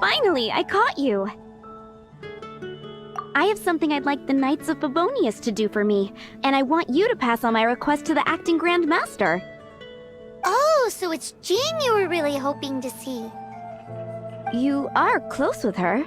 Finally, I caught you! I have something I'd like the Knights of Favonius to do for me, and I want you to pass on my request to the acting Grand Master. Oh, so it's Jean you were really hoping to see. You are close with her.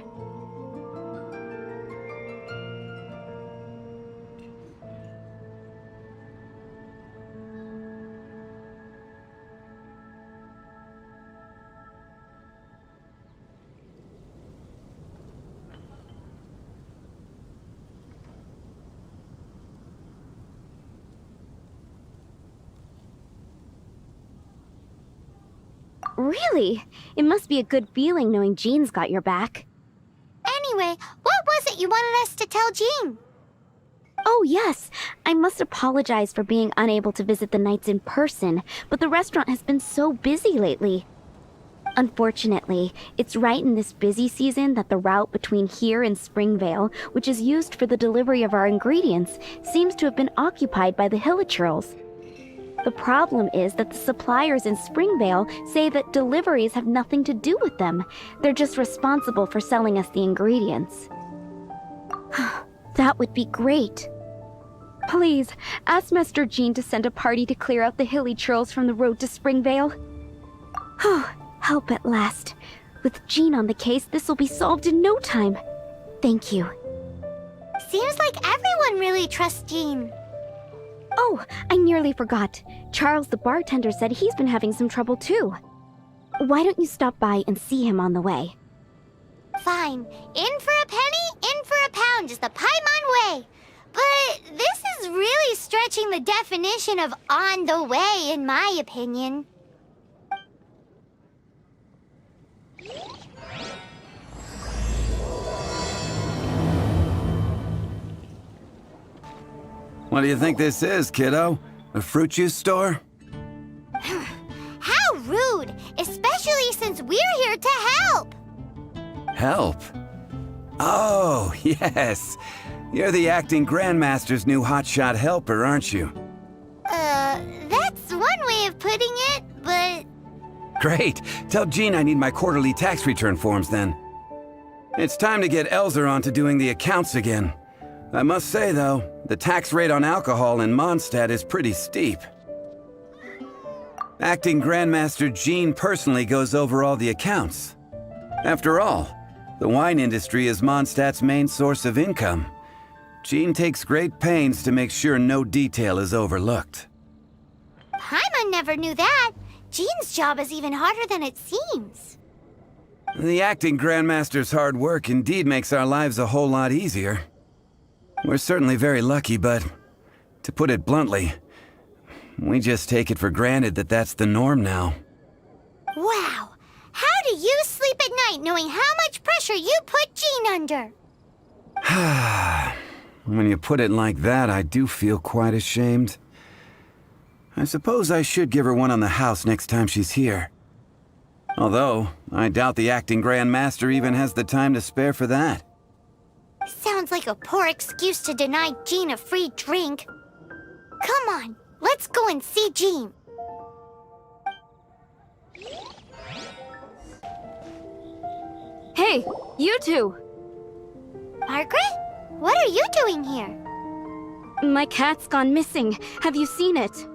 Really? It must be a good feeling knowing Jean's got your back. Anyway, what was it you wanted us to tell Jean? Oh yes, I must apologize for being unable to visit the Knights in person, but the restaurant has been so busy lately. Unfortunately, it's right in this busy season that the route between here and Springvale, which is used for the delivery of our ingredients, seems to have been occupied by the Hilichurls. The problem is that the suppliers in Springvale say that deliveries have nothing to do with them. They're just responsible for selling us the ingredients. That would be great. Please, ask Master Jean to send a party to clear out the Hilichurls from the road to Springvale. Help at last. With Jean on the case, this will be solved in no time. Thank you. Seems like everyone really trusts Jean. Oh, I nearly forgot. Charles the bartender said he's been having some trouble too. Why don't you stop by and see him on the way? Fine. In for a penny, in for a pound is the Paimon way. But this is really stretching the definition of on the way, in my opinion. What do you think this is, kiddo? A fruit juice store? How rude! Especially since we're here to help! Help? Oh, yes. You're the acting Grandmaster's new hotshot helper, aren't you? That's one way of putting it, but... Great. Tell Jean I need my quarterly tax return forms then. It's time to get Elzer on to doing the accounts again. I must say, though, the tax rate on alcohol in Mondstadt is pretty steep. Acting Grandmaster Jean personally goes over all the accounts. After all, the wine industry is Mondstadt's main source of income. Jean takes great pains to make sure no detail is overlooked. Paimon never knew that. Jean's job is even harder than it seems. The acting Grandmaster's hard work indeed makes our lives a whole lot easier. We're certainly very lucky, but to put it bluntly, we just take it for granted that that's the norm now. Wow! How do you sleep at night knowing how much pressure you put Jean under? When you put it like that, I do feel quite ashamed. I suppose I should give her one on the house next time she's here. Although, I doubt the acting Grandmaster even has the time to spare for that. Sounds like a poor excuse to deny Jean a free drink. Come on, let's go and see Jean. Hey, you two! Margaret? What are you doing here? My cat's gone missing. Have you seen it?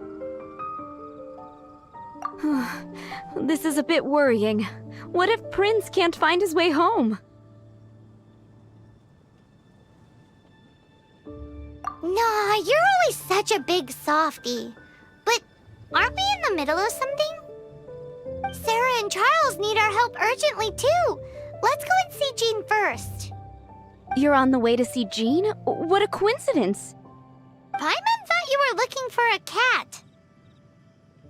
This is a bit worrying. What if Prince can't find his way home? Nah, you're always such a big softie. But aren't we in the middle of something? Sarah and Charles need our help urgently too. Let's go and see Jean first. You're on the way to see Jean? What a coincidence! Paimon thought you were looking for a cat.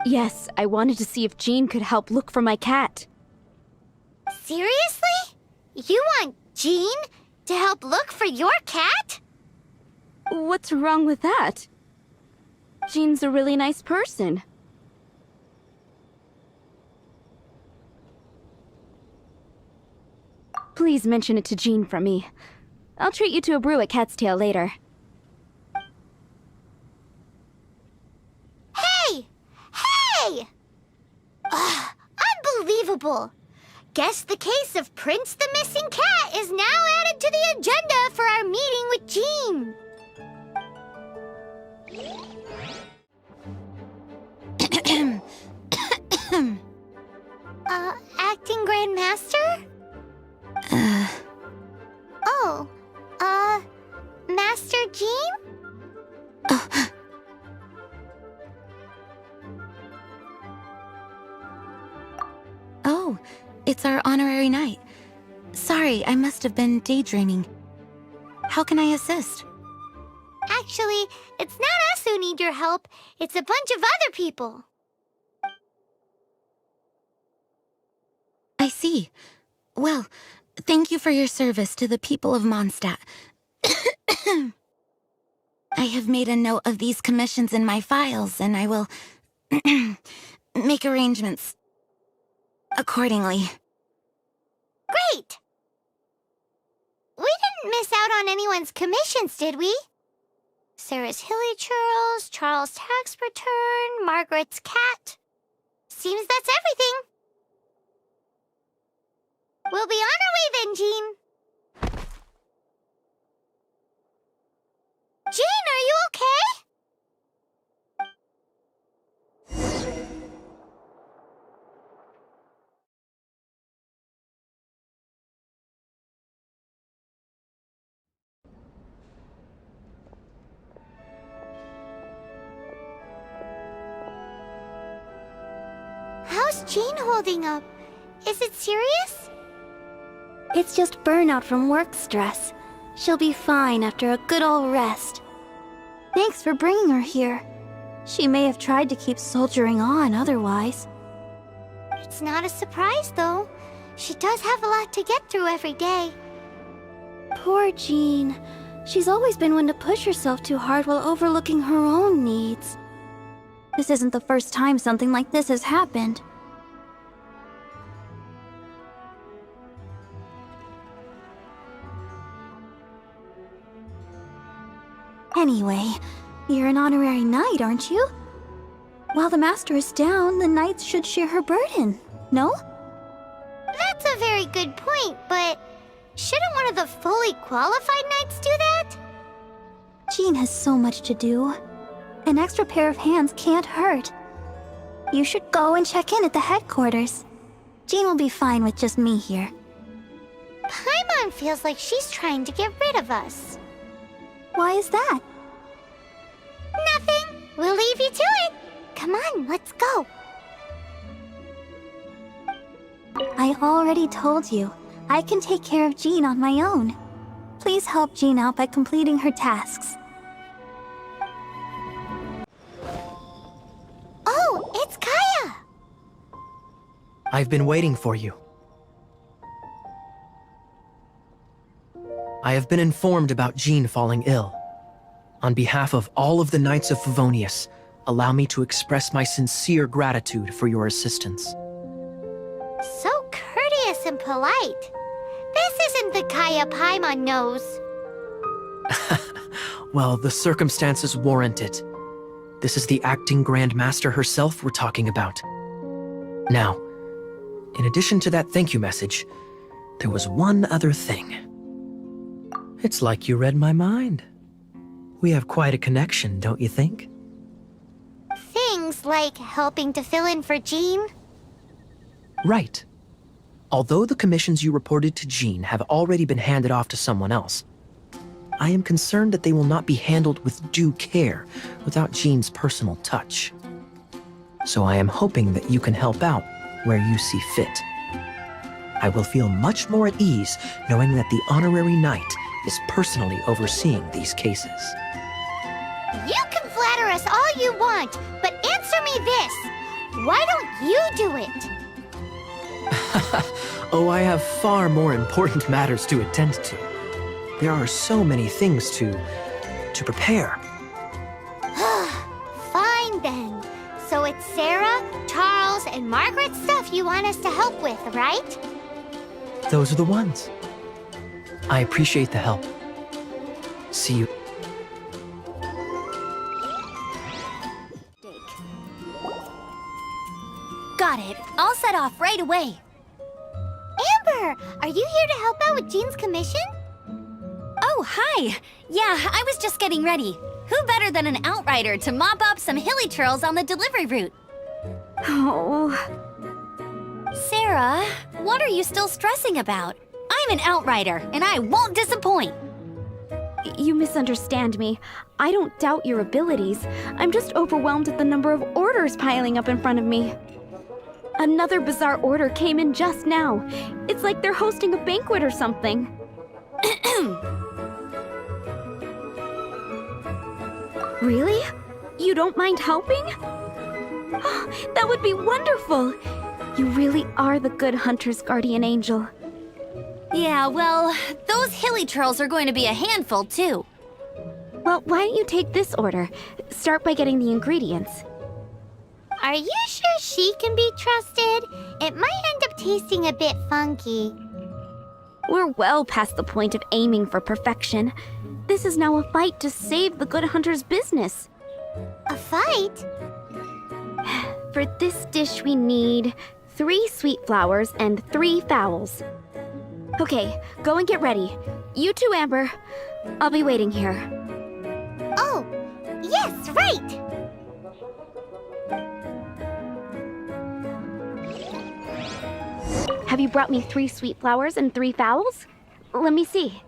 Yes, I wanted to see if Jean could help look for my cat. Seriously? You want Jean to help look for your cat? What's wrong with that? Jean's a really nice person. Please mention it to Jean from me. I'll treat you to a brew at Cat's Tail later. Hey! Hey! Ugh, unbelievable! Guess the case of Prince the Missing Cat is now added to the agenda for our meeting with Jean. Acting Grand Master? Oh, Master Jean? Oh, it's our honorary knight. Sorry, I must have been daydreaming. How can I assist? Actually, it's not us who need your help. It's a bunch of other people. I see. Well, thank you for your service to the people of Mondstadt. I have made a note of these commissions in my files, and I will make arrangements accordingly. Great! We didn't miss out on anyone's commissions, did we? Sarah's Hilly Churls, Charles' tax return, Margaret's cat. Seems that's everything. We'll be on our way then, Jean. Jean, are you okay? How's Jean holding up? Is it serious? It's just burnout from work stress. She'll be fine after a good old rest. Thanks for bringing her here. She may have tried to keep soldiering on otherwise. It's not a surprise, though. She does have a lot to get through every day. Poor Jean. She's always been one to push herself too hard while overlooking her own needs. This isn't the first time something like this has happened. Anyway, you're an honorary knight, aren't you? While the master is down, the knights should share her burden, no? That's a very good point, but shouldn't one of the fully qualified knights do that? Jean has so much to do. An extra pair of hands can't hurt. You should go and check in at the headquarters. Jean will be fine with just me here. Paimon feels like she's trying to get rid of us. Why is that? Nothing. We'll leave you to it. Come on, let's go. I already told you. I can take care of Jean on my own. Please help Jean out by completing her tasks. Oh, it's Kaya! I've been waiting for you. I have been informed about Jean falling ill. On behalf of all of the Knights of Favonius, allow me to express my sincere gratitude for your assistance. So courteous and polite. This isn't the Kaya Paimon knows. Well, the circumstances warrant it. This is the acting Grand Master herself we're talking about. Now, in addition to that thank you message, there was one other thing. It's like you read my mind. We have quite a connection, don't you think? Things like helping to fill in for Jean? Right. Although the commissions you reported to Jean have already been handed off to someone else, I am concerned that they will not be handled with due care without Jean's personal touch. So I am hoping that you can help out where you see fit. I will feel much more at ease knowing that the honorary knight is personally overseeing these cases. You can flatter us all you want, but answer me this. Why don't you do it? Oh, I have far more important matters to attend to. There are so many things to prepare. Fine then. So it's Sarah, Charles, and Margaret's stuff you want us to help with, right? Those are the ones. I appreciate the help. See you. Got it. I'll set off right away. Amber! Are you here to help out with Jean's commission? Oh, hi! Yeah, I was just getting ready. Who better than an outrider to mop up some hilly trails on the delivery route? Oh, Sarah, what are you still stressing about? I'm an outrider, and I won't disappoint. you misunderstand me. I don't doubt your abilities. I'm just overwhelmed at the number of orders piling up in front of me. Another bizarre order came in just now. It's like they're hosting a banquet or something. Really? You don't mind helping? That would be wonderful! You really are the good hunter's guardian angel. Yeah, well, those hilly trails are going to be a handful, too. Well, why don't you take this order? Start by getting the ingredients. Are you sure she can be trusted? It might end up tasting a bit funky. We're well past the point of aiming for perfection. This is now a fight to save the good hunter's business. A fight? For this dish we need 3 sweet flowers and 3 fowls. Okay, go and get ready. You too, Amber. I'll be waiting here. Oh, yes, right! Have you brought me 3 sweet flowers and 3 fowls? Let me see.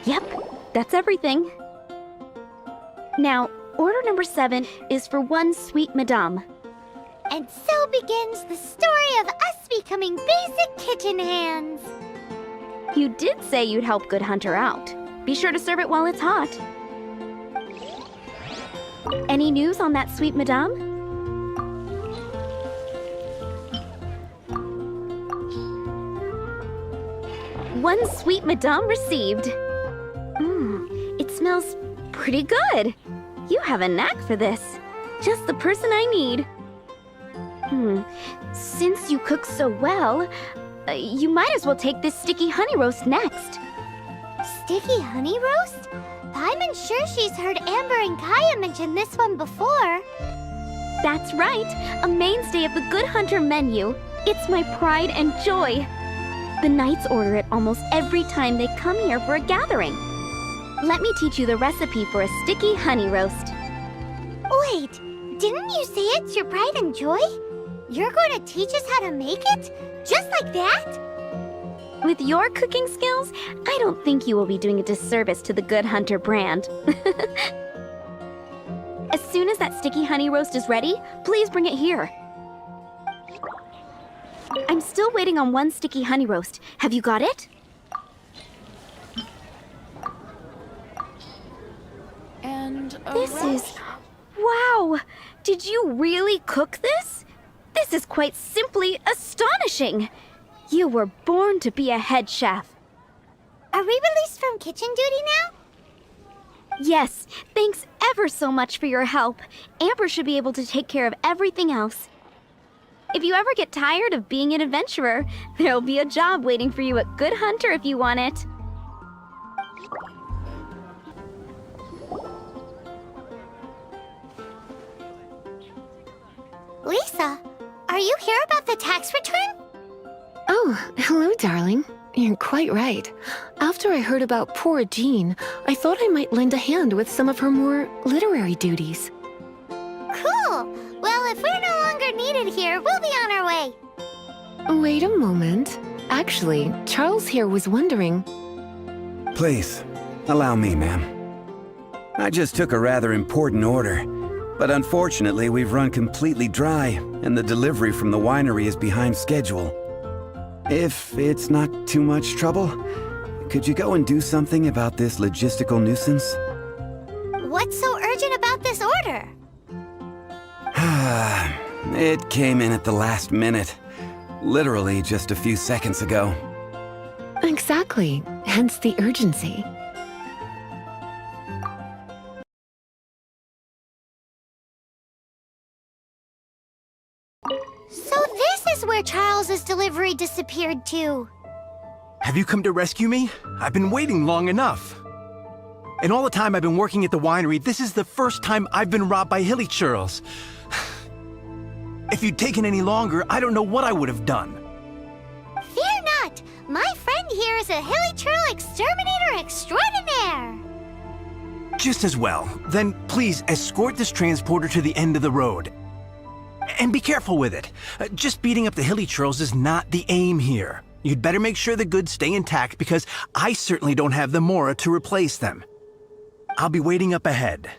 Yep, that's everything. Now, order number 7 is for 1 sweet madame. And so begins the story of us becoming basic kitchen hands. You did say you'd help Good Hunter out. Be sure to serve it while it's hot. Any news on that sweet madame? One sweet madame received. It smells pretty good. You have a knack for this. Just the person I need. Since you cook so well, you might as well take this sticky honey roast next. Sticky honey roast? Paimon's sure she's heard Amber and Kaya mention this one before. That's right, a mainstay of the Good Hunter menu. It's my pride and joy. The knights order it almost every time they come here for a gathering. Let me teach you the recipe for a sticky honey roast. Wait, didn't you say it's your pride and joy? You're going to teach us how to make it? Just like that? With your cooking skills, I don't think you will be doing a disservice to the Good Hunter brand. As soon as that sticky honey roast is ready, please bring it here. I'm still waiting on 1 sticky honey roast. Have you got it? And This is... Wow! Did you really cook this? This is quite simply astonishing! You were born to be a head chef. Are we released from kitchen duty now? Yes, thanks ever so much for your help. Amber should be able to take care of everything else. If you ever get tired of being an adventurer, there'll be a job waiting for you at Good Hunter if you want it. Lisa, are you here about the tax return? Oh, hello, darling. You're quite right. After I heard about poor Jean, I thought I might lend a hand with some of her more literary duties. Cool! Well, if we're no longer needed here, we'll be on our way. Wait a moment. Actually, Charles here was wondering... Please, allow me, ma'am. I just took a rather important order, but unfortunately we've run completely dry, and the delivery from the winery is behind schedule. If it's not too much trouble, could you go and do something about this logistical nuisance? What's so urgent about this order? It came in at the last minute. Literally just a few seconds ago. Exactly. Hence the urgency. So this is where Charles's delivery disappeared to. Have you come to rescue me? I've been waiting long enough. In all the time I've been working at the winery, this is the first time I've been robbed by hilly churls. If you'd taken any longer, I don't know what I would have done. Fear not! My friend here is a hilly churl exterminator extraordinaire! Just as well. Then please escort this transporter to the end of the road. And be careful with it. Just beating up the hilly churls is not the aim here. You'd better make sure the goods stay intact because I certainly don't have the Mora to replace them. I'll be waiting up ahead.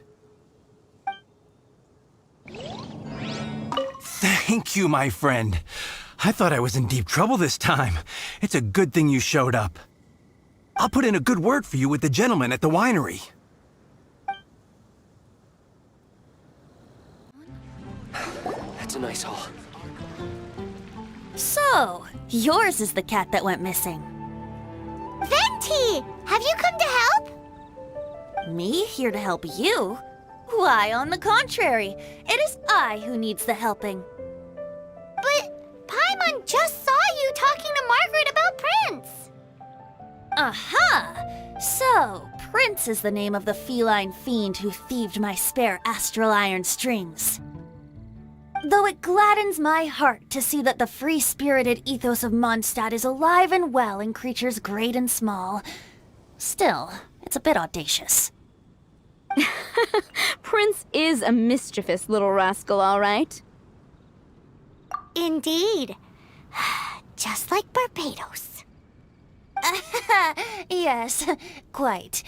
Thank you, my friend. I thought I was in deep trouble this time. It's a good thing you showed up. I'll put in a good word for you with the gentleman at the winery. That's a nice haul. So, yours is the cat that went missing. Venti! Have you come to help? Me here to help you? Why, on the contrary, it is I who needs the helping. But Paimon just saw you talking to Margaret about Prince. Aha! So, Prince is the name of the feline fiend who thieved my spare astral iron strings. Though it gladdens my heart to see that the free-spirited ethos of Mondstadt is alive and well in creatures great and small, still, it's a bit audacious. Prince is a mischievous little rascal, all right. Indeed. Just like Barbados. Yes, quite.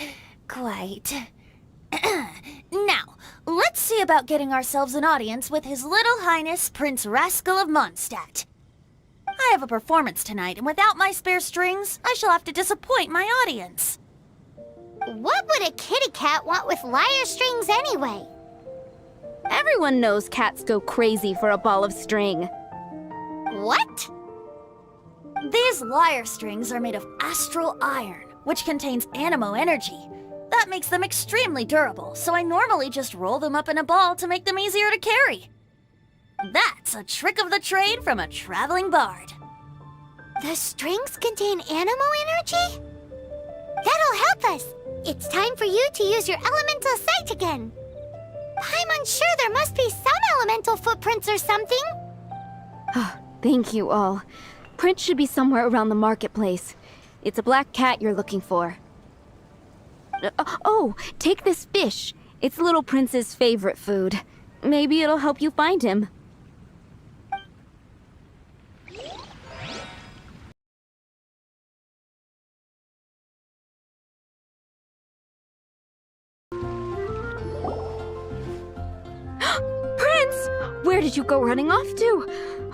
Now, let's see about getting ourselves an audience with His Little Highness Prince Rascal of Mondstadt. I have a performance tonight, and without my spare strings, I shall have to disappoint my audience. What would a kitty cat want with lyre strings anyway? Everyone knows cats go crazy for a ball of string. What? These lyre strings are made of astral iron, which contains animo energy. That makes them extremely durable, so I normally just roll them up in a ball to make them easier to carry. That's a trick of the trade from a traveling bard. The strings contain animo energy? That'll help us. It's time for you to use your elemental sight again. I'm unsure there must be some elemental footprints or something. Thank you all. Prince should be somewhere around the marketplace. It's a black cat you're looking for. Oh, take this fish. It's Little Prince's favorite food. Maybe it'll help you find him. Prince! Where did you go running off to?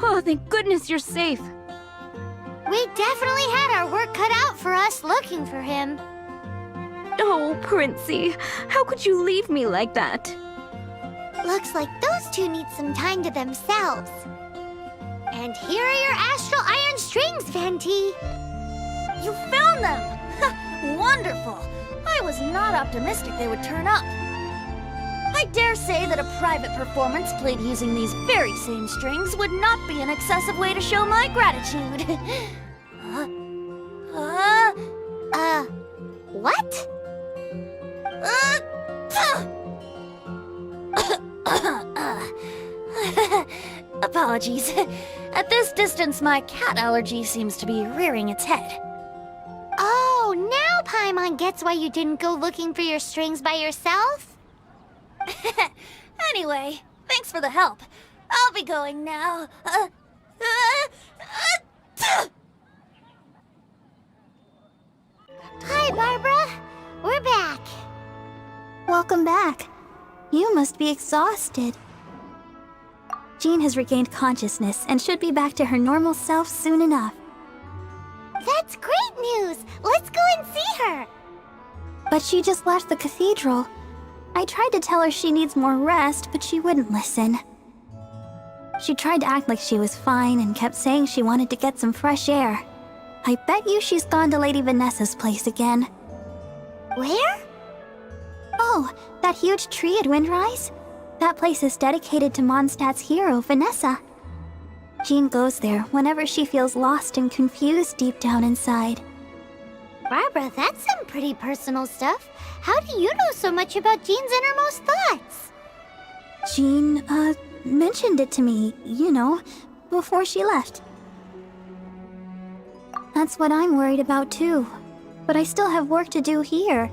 Oh, thank goodness you're safe. We definitely had our work cut out for us looking for him. Oh, Princey, how could you leave me like that? Looks like those two need some time to themselves. And here are your astral iron strings, Venti. You found them! Wonderful! I was not optimistic they would turn up. I dare say that a private performance played using these very same strings would not be an excessive way to show my gratitude. What? Apologies. At this distance, my cat allergy seems to be rearing its head. Oh, now Paimon gets why you didn't go looking for your strings by yourself? Anyway, thanks for the help. I'll be going now. Hi, Barbara. We're back. Welcome back. You must be exhausted. Jean has regained consciousness and should be back to her normal self soon enough. That's great news. Let's go and see her. But she just left the cathedral. I tried to tell her she needs more rest, but she wouldn't listen. She tried to act like she was fine and kept saying she wanted to get some fresh air. I bet you she's gone to Lady Vanessa's place again. Where? Oh, that huge tree at Windrise? That place is dedicated to Mondstadt's hero, Vanessa. Jean goes there whenever she feels lost and confused deep down inside. Barbara, that's some pretty personal stuff. How do you know so much about Jean's innermost thoughts? Jean, mentioned it to me, before she left. That's what I'm worried about too. But I still have work to do here.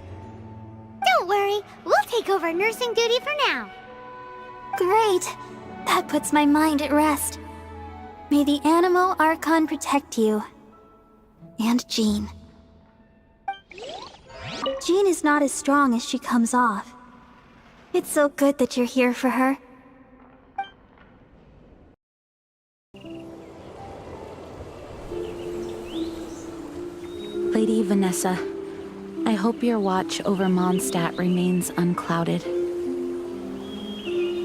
Don't worry, we'll take over nursing duty for now. Great. That puts my mind at rest. May the Animo Archon protect you. And Jean. Jean is not as strong as she comes off. It's so good that you're here for her. Lady Vanessa, I hope your watch over Mondstadt remains unclouded.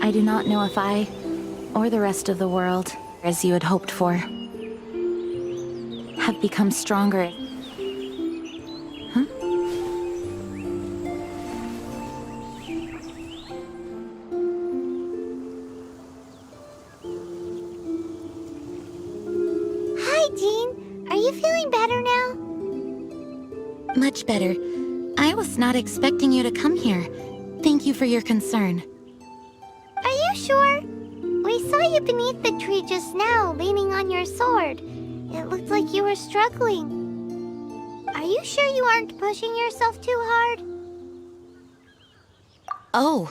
I do not know if I, or the rest of the world, as you had hoped for, have become stronger. Huh? Hi, Jean. Are you feeling better now? Much better. I was not expecting you to come here. Thank you for your concern. Are you sure? We saw you beneath the tree just now, leaning on your sword. It looked like you were struggling. Are you sure you aren't pushing yourself too hard? Oh,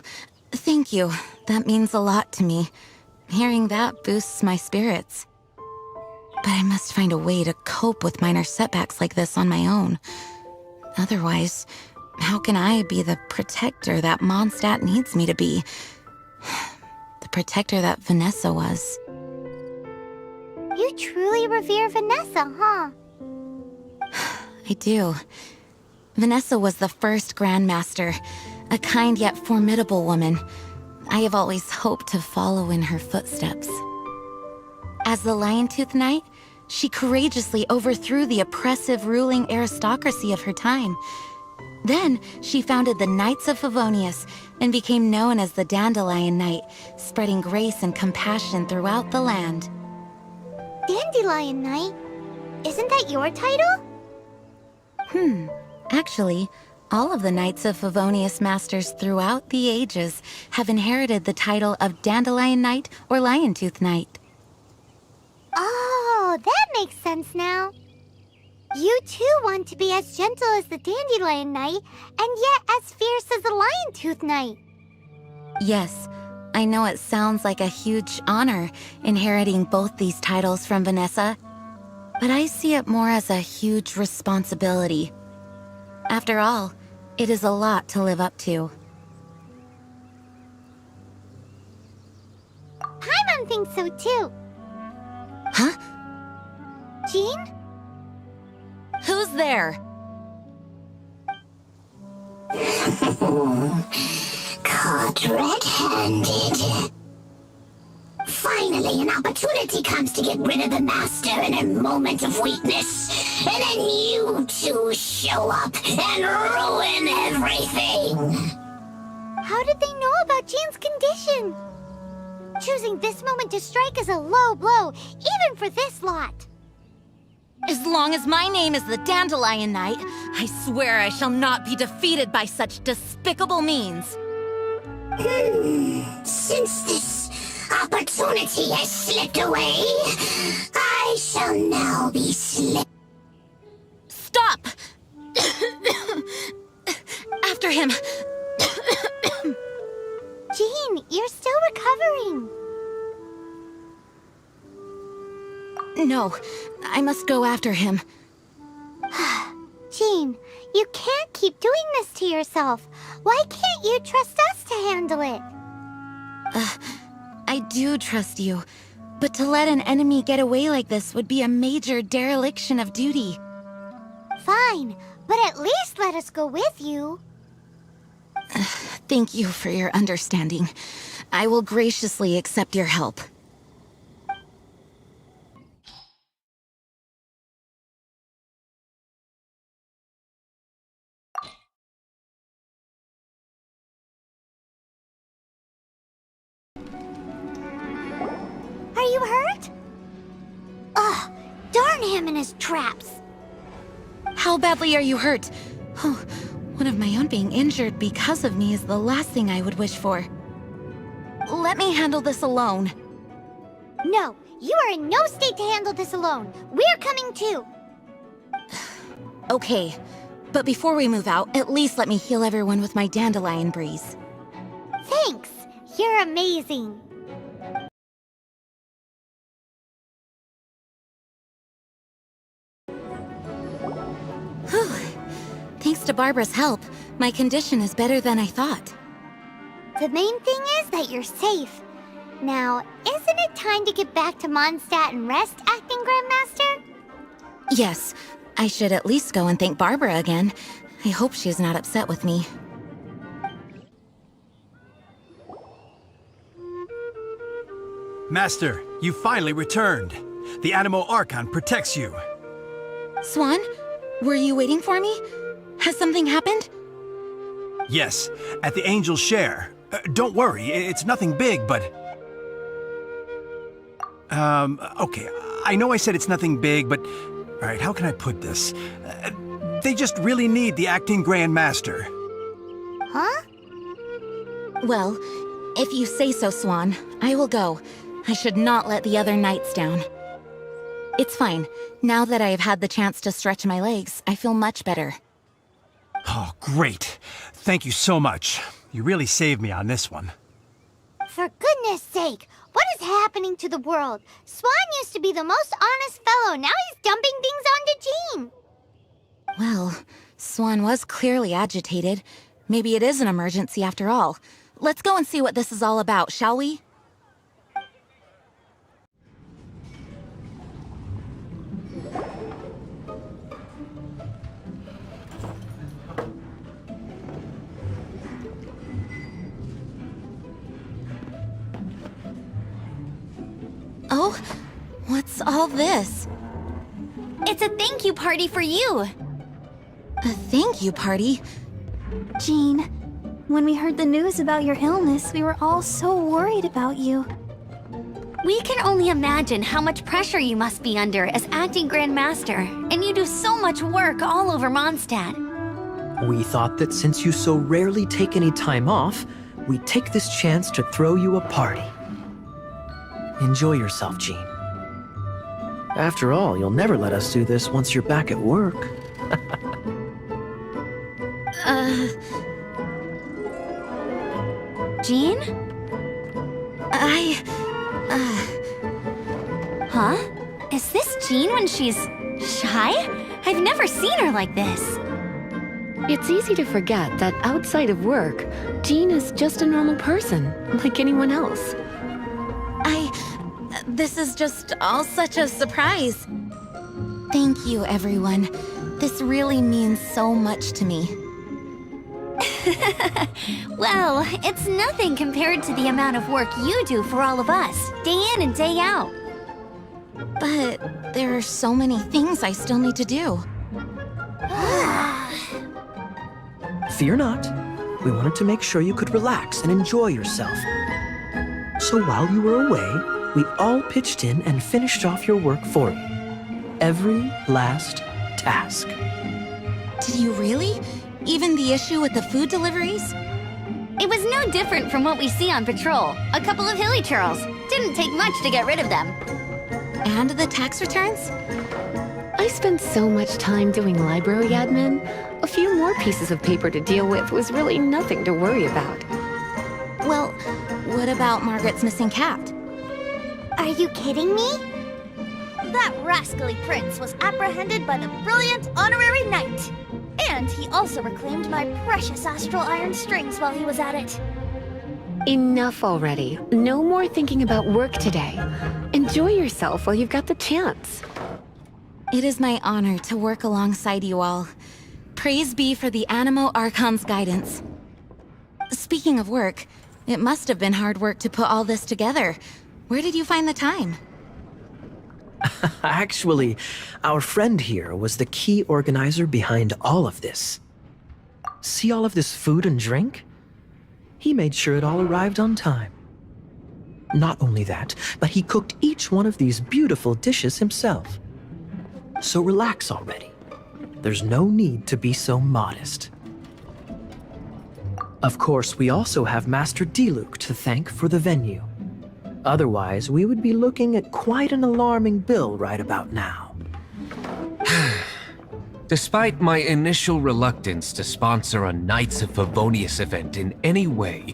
thank you. That means a lot to me. Hearing that boosts my spirits. But I must find a way to cope with minor setbacks like this on my own. Otherwise, how can I be the protector that Mondstadt needs me to be? The protector that Vanessa was. You truly revere Vanessa, huh? I do. Vanessa was the first Grandmaster, a kind yet formidable woman. I have always hoped to follow in her footsteps. As the Lion-Tooth Knight, she courageously overthrew the oppressive ruling aristocracy of her time. Then, she founded the Knights of Favonius and became known as the Dandelion Knight, spreading grace and compassion throughout the land. Dandelion Knight? Isn't that your title? Actually, all of the Knights of Favonius Masters throughout the ages have inherited the title of Dandelion Knight or Lion-Tooth Knight. Oh, that makes sense now. You too want to be as gentle as the Dandelion Knight, and yet as fierce as the Lion-Tooth Knight. Yes, I know it sounds like a huge honor inheriting both these titles from Vanessa, but I see it more as a huge responsibility. After all, it is a lot to live up to. Paimon thinks so too. Huh? Jean? Who's there? Caught red-handed. Finally, an opportunity comes to get rid of the Master in a moment of weakness. And then you two show up and ruin everything. How did they know about Jean's condition? Choosing this moment to strike is a low blow, even for this lot. As long as my name is the Dandelion Knight, I swear I shall not be defeated by such despicable means. Since this opportunity has slipped away, I shall now be slipped. Stop! After him! Jean, you're still recovering. No, I must go after him. Jean, you can't keep doing this to yourself. Why can't you trust us to handle it? I do trust you, but to let an enemy get away like this would be a major dereliction of duty. Fine, but at least let us go with you. Thank you for your understanding. I will graciously accept your help. Are you hurt? Ugh, darn him and his traps. How badly are you hurt? Oh, one of my own being injured because of me is the last thing I would wish for. Let me handle this alone. No, you are in no state to handle this alone. We're coming too. Okay, but before we move out, at least let me heal everyone with my dandelion breeze. Thanks. You're amazing. Whew. Thanks to Barbara's help, my condition is better than I thought. The main thing is that you're safe. Now, isn't it time to get back to Mondstadt and rest, Acting Grandmaster? Yes, I should at least go and thank Barbara again. I hope she's not upset with me. Master, you finally returned. The Animo Archon protects you. Swan, were you waiting for me? Has something happened? Yes, at the Angel's Share. Don't worry, it's nothing big, but... okay, I know I said it's nothing big, but... Alright, how can I put this? They just really need the Acting Grand Master. Huh? Well, if you say so, Swan, I will go. I should not let the other knights down. It's fine. Now that I have had the chance to stretch my legs, I feel much better. Oh, great. Thank you so much. You really saved me on this one. For goodness sake, what is happening to the world? Swan used to be the most honest fellow. Now he's dumping things onto Jean. Well, Swan was clearly agitated. Maybe it is an emergency after all. Let's go and see what this is all about, shall we? Oh, what's all this? It's a thank you party for you. A thank you party? Jean, when we heard the news about your illness, we were all so worried about you. We can only imagine how much pressure you must be under as acting Grand Master, and you do so much work all over Mondstadt. We thought that since you so rarely take any time off, we'd take this chance to throw you a party. Enjoy yourself, Jean. After all, you'll never let us do this once you're back at work. Jean? Huh? Is this Jean when she's shy? I've never seen her like this. It's easy to forget that outside of work, Jean is just a normal person, like anyone else. This is just all such a surprise. Thank you, everyone. This really means so much to me. Well, it's nothing compared to the amount of work you do for all of us, day in and day out. But there are so many things I still need to do. Fear not. We wanted to make sure you could relax and enjoy yourself. So while you were away, we all pitched in and finished off your work for you. Every last task. Did you really? Even the issue with the food deliveries? It was no different from what we see on patrol. A couple of hilly churls. Didn't take much to get rid of them. And the tax returns? I spent so much time doing library admin. A few more pieces of paper to deal with was really nothing to worry about. Well, what about Margaret's missing cat? Are you kidding me? That rascally prince was apprehended by the brilliant honorary knight. And he also reclaimed my precious astral iron strings while he was at it. Enough already. No more thinking about work today. Enjoy yourself while you've got the chance. It is my honor to work alongside you all. Praise be for the Animo Archon's guidance. Speaking of work, it must have been hard work to put all this together. Where did you find the time? Actually, our friend here was the key organizer behind all of this. See all of this food and drink? He made sure it all arrived on time. Not only that, but he cooked each one of these beautiful dishes himself. So relax already. There's no need to be so modest. Of course, we also have Master Diluc to thank for the venue. Otherwise, we would be looking at quite an alarming bill right about now. Despite my initial reluctance to sponsor a Knights of Favonius event in any way,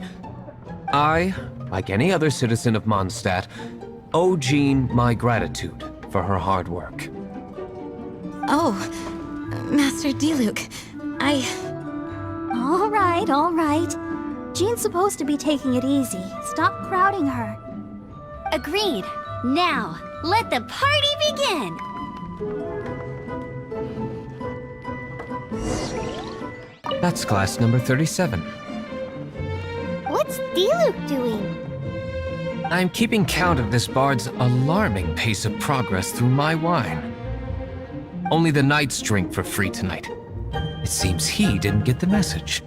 I, like any other citizen of Mondstadt, owe Jean my gratitude for her hard work. Oh, Master Diluc, All right. Jean's supposed to be taking it easy. Stop crowding her. Agreed. Now, let the party begin! That's class number 37. What's Diluc doing? I'm keeping count of this bard's alarming pace of progress through my wine. Only the knights drink for free tonight. It seems he didn't get the message.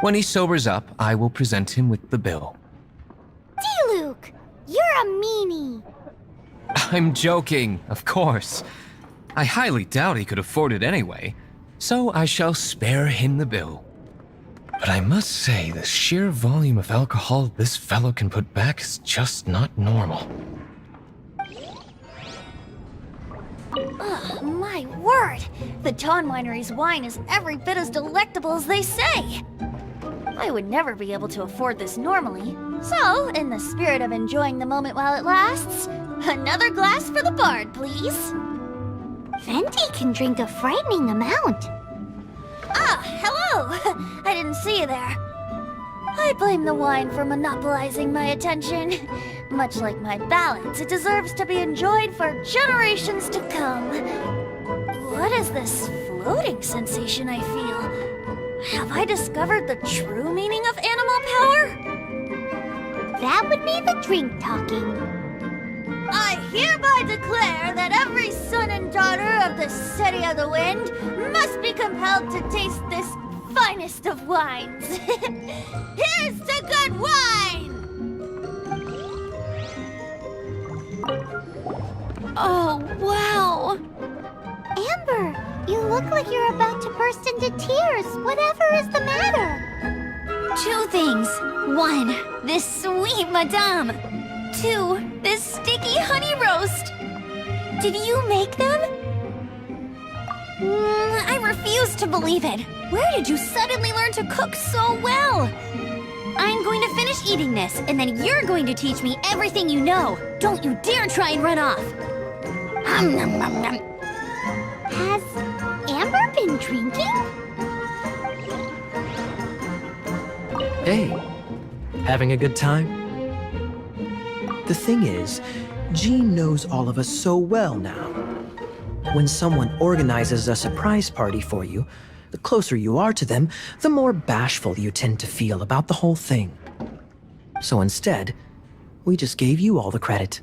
When he sobers up, I will present him with the bill. Diluc, you're a meanie. I'm joking, of course. I highly doubt he could afford it anyway, so I shall spare him the bill. But I must say, the sheer volume of alcohol this fellow can put back is just not normal. Ugh, my word! The Dawn Winery's wine is every bit as delectable as they say! I would never be able to afford this normally, so, in the spirit of enjoying the moment while it lasts, another glass for the bard, please! Venti can drink a frightening amount. Ah, hello! I didn't see you there. I blame the wine for monopolizing my attention. Much like my balance, it deserves to be enjoyed for generations to come. What is this floating sensation I feel? Have I discovered the true meaning of animal power? That would be the drink talking. I hereby declare that every son and daughter of the City of the Wind must be compelled to taste this finest of wines. Here's to good wine! Oh, wow! Amber, you look like you're about to burst into tears. Whatever is the matter? Two things. One, this sweet madame. Two, this sticky honey roast. Did you make them? I refuse to believe it. Where did you suddenly learn to cook so well? I'm going to finish eating this, and then you're going to teach me everything you know. Don't you dare try and run off. Has Amber been drinking? Hey, having a good time? The thing is, Jean knows all of us so well now. When someone organizes a surprise party for you, the closer you are to them, the more bashful you tend to feel about the whole thing. So instead, we just gave you all the credit.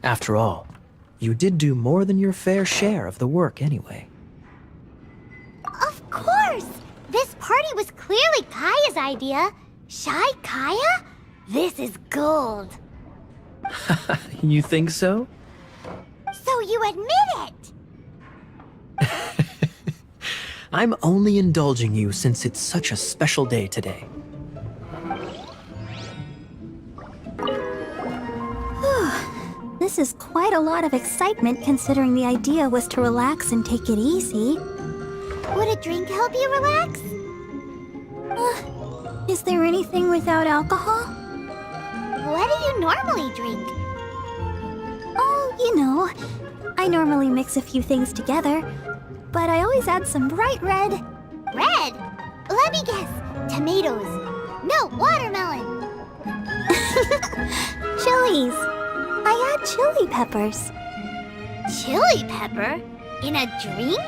After all, you did do more than your fair share of the work anyway. Of course! This party was clearly Kaya's idea. Shy Kaya? This is gold. You think so? So you admit it! I'm only indulging you since it's such a special day today. This is quite a lot of excitement considering the idea was to relax and take it easy. Would a drink help you relax? Is there anything without alcohol? What do you normally drink? Oh, you know, I normally mix a few things together, but I always add some bright red. Red? Let me guess. Tomatoes. No, watermelon. Chilies. I add chili peppers. Chili pepper? In a drink?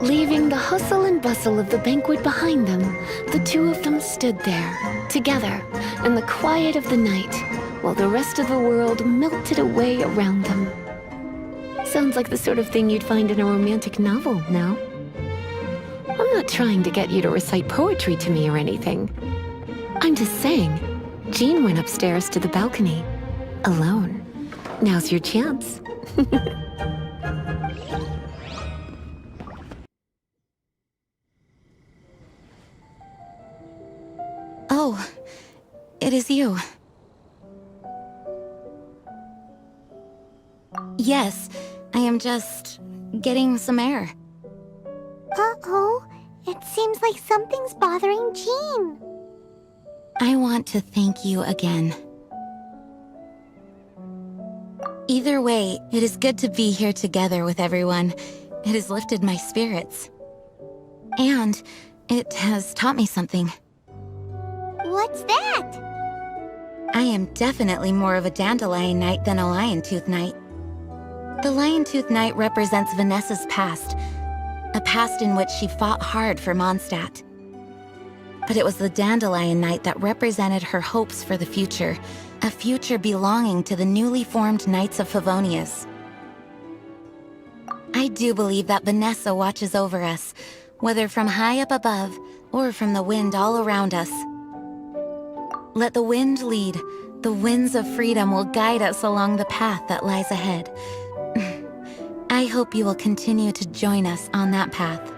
Leaving the hustle and bustle of the banquet behind them, the two of them stood there, together, in the quiet of the night, while the rest of the world melted away around them. Sounds like the sort of thing you'd find in a romantic novel, no? I'm not trying to get you to recite poetry to me or anything. I'm just saying, Jean went upstairs to the balcony, alone. Now's your chance. Oh, it is you. Yes, I am just getting some air. Uh-oh. It seems like something's bothering Jean. I want to thank you again. Either way, it is good to be here together with everyone. It has lifted my spirits. And it has taught me something. What's that? I am definitely more of a Dandelion Knight than a Lion-Tooth Knight. The Lion-Tooth Knight represents Vanessa's past, a past in which she fought hard for Mondstadt. But it was the Dandelion Knight that represented her hopes for the future, a future belonging to the newly formed Knights of Favonius. I do believe that Vanessa watches over us, whether from high up above or from the wind all around us. Let the wind lead. The winds of freedom will guide us along the path that lies ahead. I hope you will continue to join us on that path.